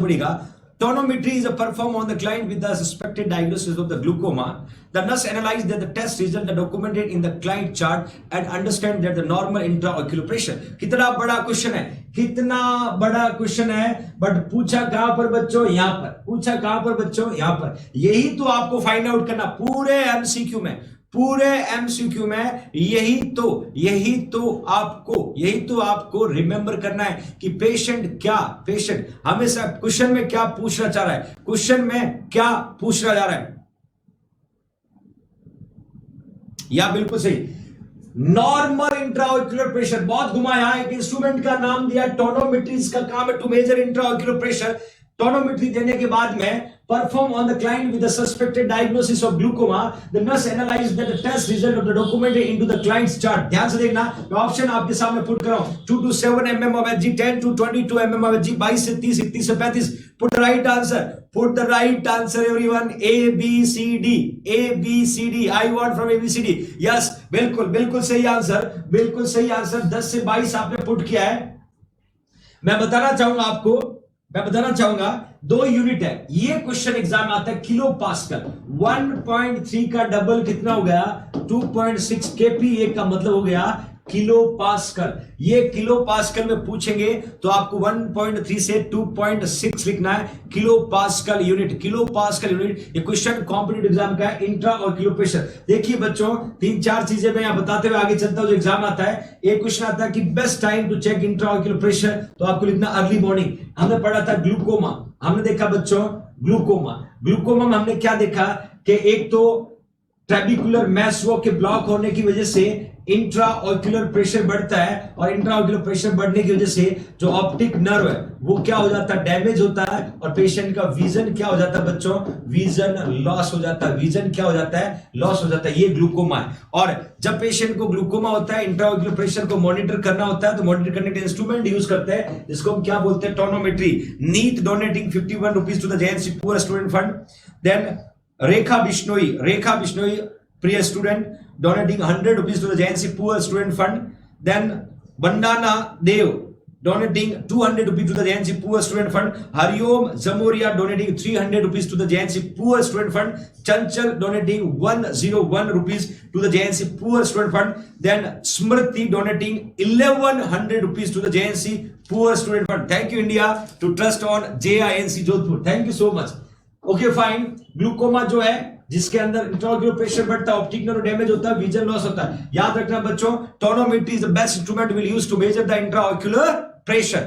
पड़ेगा। Tonometry is performed on the client with the suspected diagnosis of the glaucoma. The nurse analyzes that the test result are documented in the client chart and understand that the normal intraocular pressure. कितना बड़ा question है, कितना बड़ा question है, but पूछा कहां पर बच्चों, यहां पर पूछा कहां पर बच्चों, यहां पर। यही तो आपको फाइंड आउट करना पूरे एमसीक्यू में, पूरे एमसीक्यू में यही तो आपको रिमेंबर करना है कि पेशेंट हमेशा क्वेश्चन में क्या पूछना चाह रहा है, क्वेश्चन में क्या पूछना जा रहा है। या बिल्कुल सही, नॉर्मल इंट्राऑक्यूलर प्रेशर। बहुत घुमाया, एक इंस्ट्रूमेंट का नाम दिया टोनोमेट्री, इसका काम है to measure intraocular pressure. Tonometry देने के बाद में perform on the client with the suspected diagnosis of glaucoma. The nurse analyzed that the test result of the documented into the client's chart. ध्यान से देखना, मैं ऑप्शन आपके सामने पुट कर रहा हूं। 2 to 7 mm of Hg, 10 to 22 mm of Hg, 22 से 30, 31 से 35। Put the right answer. Put the right answer, everyone. A B C D. A B C D. I want from A B C D. Yes, बिल्कुल सही answer, बिल्कुल सही answer. 10 से 22 आपने put किया है। मैं बताना चाहूंगा 2 यूनिट है। ये क्वेश्चन एग्जाम आता है किलो पास्कल। 1.3 का डबल कितना हो गया, 2.6 kPa का मतलब हो गया किलो पास्कल। ये किलो पास्कल में पूछेंगे तो आपको 1.3 से 2.6 लिखना है, किलो पास्कल यूनिट। ये क्वेश्चन कॉम्पिटिटिव एग्जाम का है, इंट्रा और किलो प्रेशर। देखिए बच्चों, 3-4 चीजें मैं यहां बताते हुए आगे चलता हूं। जो एग्जाम आता है, एक क्वेश्चन आता है कि best time to check intraocular pressure, तो आपको लिखना अर्ली मॉर्निंग। हमने पढ़ा था ग्लूकोमा, हमने देखा बच्चों ग्लूकोमा में हमने क्या देखा कि एक तो ट्रेबिकुलर मैस वो के ब्लॉक होने की वजह से इंट्राऑक्यूलर प्रेशर बढ़ता है, और इंट्राऑक्यूलर प्रेशर बढ़ने की वजह से जो ऑप्टिक नर्व है वो क्या हो जाता है, डैमेज होता है, और पेशेंट का विजन क्या हो जाता है बच्चों, विजन लॉस हो जाता है। लॉस हो जाता है। ये ग्लूकोमा है। और जब पेशेंट को ग्लूकोमा होता है, इंट्राऑक्यूलर प्रेशर को मॉनिटर करना होता है, तो मॉनिटर करने के इंस्ट्रूमेंट यूज करते हैं, जिसको हम क्या बोलते हैं, टोनोमेट्री। नीट donating 51 rupees to the JNC poor student fund. Then Rekha Bishnoi प्रिय student donating 100 rupees to the JNC Poor Student Fund. Then Bandana Dev donating 200 rupees to the JNC Poor Student Fund. Hariom Zamoria donating 300 rupees to the JNC Poor Student Fund. Chanchal donating 101 rupees to the JNC Poor Student Fund. Then Smriti donating 1100 rupees to the JNC Poor Student Fund. Thank you India to trust on JINC Jodhpur. Thank you so much. Okay fine. Glaucoma जो है, जिसके अंदर intraocular pressure बढ़ता है, optic nerve damage होता है, vision loss होता है। याद रखना बच्चों, tonometry is the best instrument will use to measure the intraocular pressure.